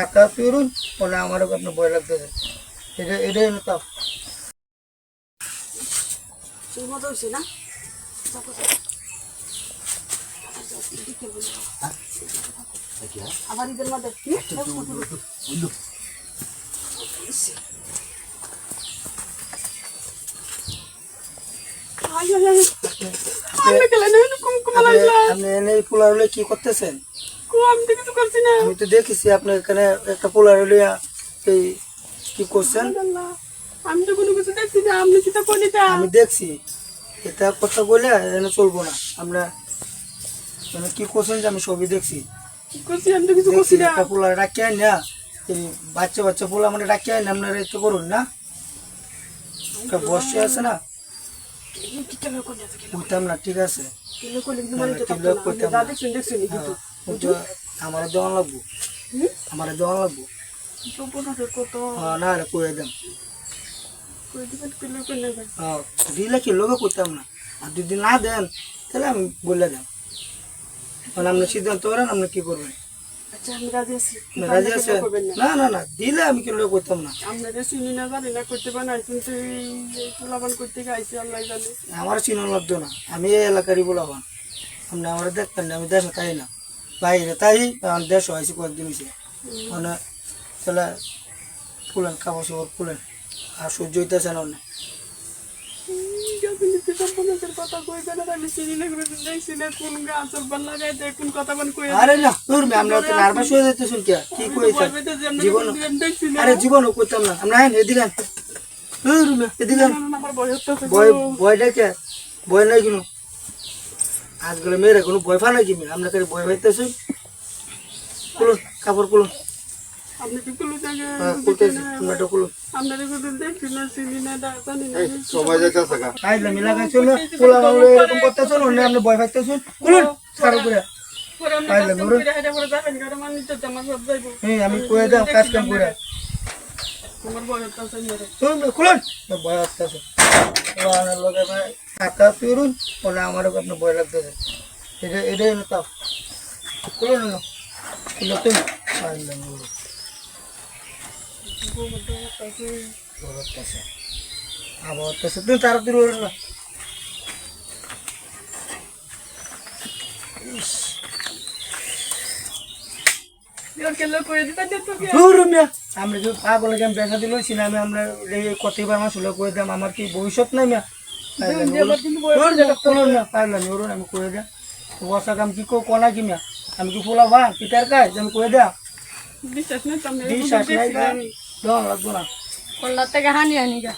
আকাশ করুন বলে আমারও আপনার ভয় লাগতেছে। এটাই হলো তাপ। আবার ঈদের মধ্যে পোলার কি করতেছেন? আমি তো কিছু করছি না। আমি তো দেখেছি আপনি এখানে একটা পোলার এই কি করছেন। আমি তো কোনো কিছু দেখছি না। আপনি কি তা করি তা? আমি দেখছি এটা কথা বলে এখানে চলবো না। আমরা কি করছেন যে আমি সবই দেখছি। কি করছি? আমি তো কিছু করছি না। একটা পোলার ডাকিয়ে আন না, এই বাচ্চা বাচ্চা পোলা মানে ডাকিয়ে আন, আপনারা একটু করুন না। একটা বসে আছে না, বুঝতাম না। ঠিক আছে, আমার দেওয়া লাগবো, আমার দেওয়া লাগবো। না করে দেন, দিলে কি লোকে করতাম না। আর যদি না দেন তাহলে আমি বলে দেন, মানে আপনি সিদ্ধান্ত করেন আপনি কি করবেন। রাজি আছে? না না না, দিলে আমি কি লোকে করতাম না। আমার চিনা লাগতো না, আমি এই এলাকারই বলাবান। আপনি আমার দেখতেন না, আমি দেশে তাই না, বাইরে তাই দেশ হয়েছি কয়েকদিন হয়েছে। মানে তাহলে ফুলেন, খাবার সবার ফুলেন, আর সহ্য হইতেছে না অনেক। আরে না তোর আমরা তো নার্ভাস হয়ে যাইতেছেন কে, কি কইছেন জীবন? আরে জীবনও করতাম না আমরা। হ্যাঁ এদিকে এদিকে ভয়, ভয়টা কে? ভয় নাই কোনো। আজকাল মেয়েরা কোনো ভয় ফা নাই কি মেয়ে, আমরা ভয় পাইতেছি। খুলুন কাপড় খুলুন, আমি কয়ে দাম কাজ কাম করে খুলুন। ভয় আসতেছে আকাশ করুন বলে আমারও আপনার ভয় লাগতেছে। এটাই হলো তাপ। খুলুন আবার তুমি তাড়াতাড়ি ওঠো না। আমরা যে পাগল বেসা দিল সিনেমা, আমরা কতবার মাস হলে করে দাম, আমার কি ভবিষ্যৎ নাই মিয়া। পারলাম আমি করে দেয় বসা কাম কি কনা কি মিয়া, আমি কি ফোলা ভা পিতার কাজ আমি করে দেয়া। বিশ্বাস নাই লাগবো না। কল্লা থেকে হানি হানি গা